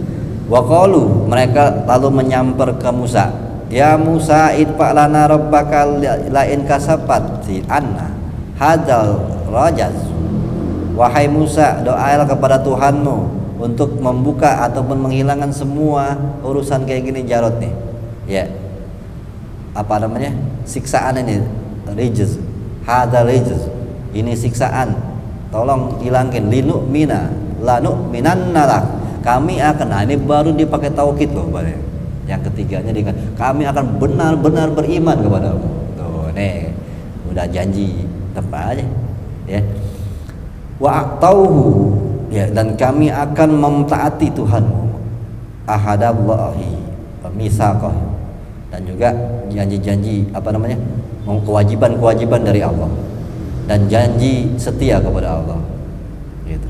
Waqalu, mereka lalu menyamper ke Musa, ya Musa idfa lana rabbaka lain kasafat si anna hadzal rajaz. Wahai Musa, doalah kepada Tuhanmu untuk membuka ataupun menghilangkan semua urusan kayak gini Jarod nih ya. Apa namanya, siksaan ini, rijz, hadzal rijz, ini siksaan, tolong hilangin. Lanu minannalak, kami akan, nah ini baru dipakai taukid loh, yang ketiganya dengan kami akan benar-benar beriman kepadamu. Tuh nih udah janji tepat aja ya. Wa tauhu ya, dan kami akan mentaati Tuhanmu, ahadallahi misaqah, dan juga janji-janji apa namanya, kewajiban dari Allah dan janji setia kepada Allah gitu.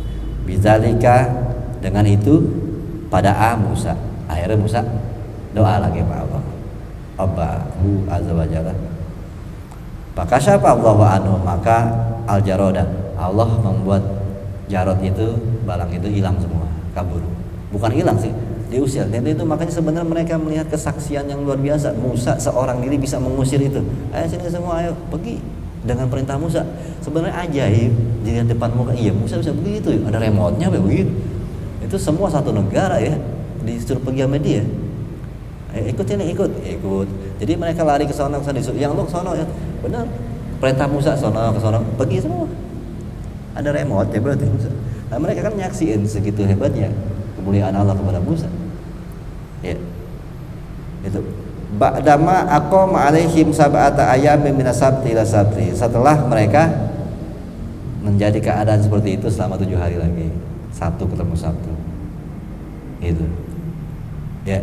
Bizalika, dengan itu pada Musa, akhirnya Musa doa lagi kepada Allah, Rabbahu azza wa jalla. Maka siapa Allahu anhu, maka al-jarada, Allah membuat Jarod itu, Balang itu hilang semua, kabur. Bukan hilang sih, diusir. Dan itu makanya sebenarnya mereka melihat kesaksian yang luar biasa. Musa seorang diri bisa mengusir itu. Ayo sini semua, ayo pergi dengan perintah Musa. Sebenarnya ajaib di depan muka. Iya, Musa bisa begitu. Ada remote-nya begitu. Itu semua satu negara ya, disuruh pergi sama dia. Ikut ini, ikut. Jadi mereka lari ke sana, yang lu ke sana ya. Benar. Perintah Musa sana ke sana, pergi semua. Ada remote ya berarti Musa. Nah, mereka kan nyaksiin segitu hebatnya kemuliaan Allah kepada Musa. Ya. Itu. Ba'dama aqama 'alaihim sab'ata ayyamin min as-sabti ila sabti. Setelah mereka menjadi keadaan seperti itu selama 7 hari lagi. Sabtu ketemu Sabtu. Itu. Ya.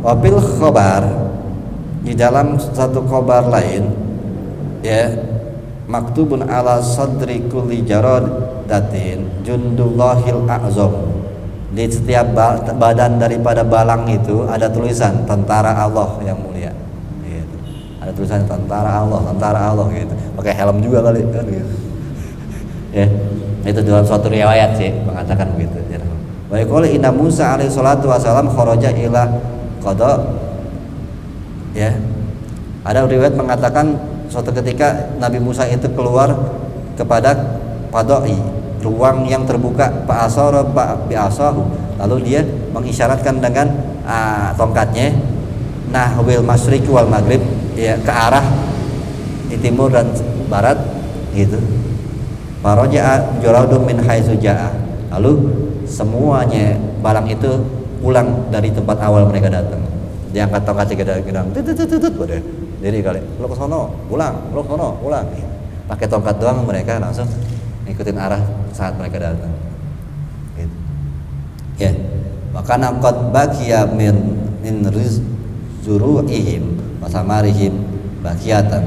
Wabil khobar, di dalam satu khobar lain, ya, maktubun ala sadri kulli jaradatin jundullahil a'zam. Di setiap badan daripada balang itu ada tulisan tentara Allah yang mulia. Gitu. Ada tulisan tentara Allah gitu. Pakai helm juga kali kan gitu. Ya, itu dalam suatu riwayat sih mengatakan begitu. Wa yaqulu inna Musa alaihi salatu wasalam kharaja ila qada. Ya. Ada riwayat mengatakan suatu ketika Nabi Musa itu keluar kepada qada'i, ruang yang terbuka, fa'asara bi'asahu. Lalu dia mengisyaratkan dengan tongkatnya nahwil masyriq wal maghrib, ya, ke arah di timur dan barat gitu. Faraja'a juradun min haitsu ja'a. Lalu semuanya balang itu pulang dari tempat awal mereka datang. Diangkat tongkatnya gedang, tutut pada diri kali. Lo ke sono, pulang, lo ke sono, pulang. Pakai tongkat doang mereka langsung ngikutin arah saat mereka datang. Gitu. Ya. Maka naqad baqiya min zuru'ihim wa samarihim baqiyatan.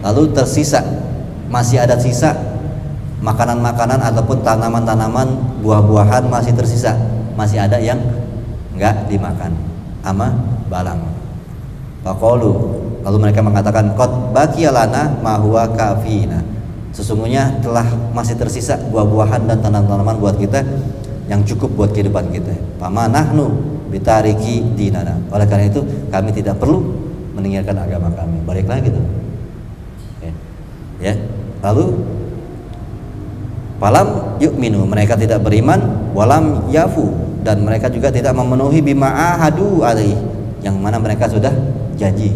Lalu tersisa, masih ada sisa makanan-makanan ataupun tanaman-tanaman, buah-buahan masih tersisa, masih ada yang enggak dimakan sama balang. Faqalu, lalu mereka mengatakan qad baqiya lana ma huwa kafina. Sesungguhnya telah masih tersisa buah-buahan dan tanaman-tanaman buat kita yang cukup buat kehidupan kita. Fama nahnu bitariki dinana. Oleh karena itu kami tidak perlu meninggalkan agama kami. Balik lagi tuh. Ya. Lalu falam yu'minu, mereka tidak beriman, walam yafu, dan mereka juga tidak memenuhi bima ahadu alaihi, yang mana mereka sudah janji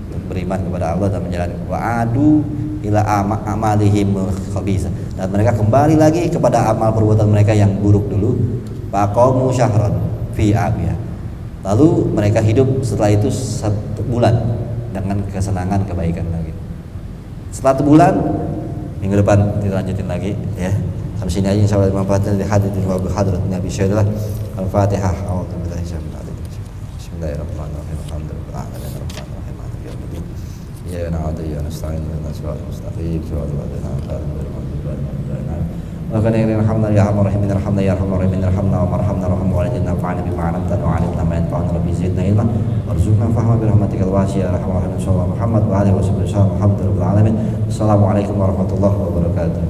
untuk beriman kepada Allah dan menjalani wa'adu ila amalihim khabisa, dan mereka kembali lagi kepada amal perbuatan mereka yang buruk dulu. Faqamu syahran fi abiyah, lalu mereka hidup setelah itu 1 bulan dengan kesenangan kebaikan lagi. Setelah 1 bulan, minggu depan dilanjutin lagi ya. Sampai sini aja insyaallah manfaatnya di hadirin wa bi hadrat Nabi sallallahu alaihi wasallam. Al-Fatihah. A'udzu billahi minasyaitonir rajim. Bismillahirrahmanirrahim. Alhamdulillahirabbil alamin. Maliki yaumiddin. Iyyaka na'budu wa iyyaka nasta'in. Ihdinas siratal mustaqim. Siratal ladzina an'amta 'alaihim ghairil maghdubi 'alaihim. Wa kana yarhamna ya arhamar rahimin, yarhamna ya arhamar rahimin, yarhamna wa marhamna rahmah wa walidina fa'ana bima 'allamtana wa 'allimna ma yanfa'una rabbi zidna ilma warzuqna fahma bi rahmatikal wasi'ah ya arhamar rahimin. Sallallahu Muhammad wa alihi wasallam. Alhamdulillahirabbil alamin. Assalamualaikum warahmatullahi wabarakatuh.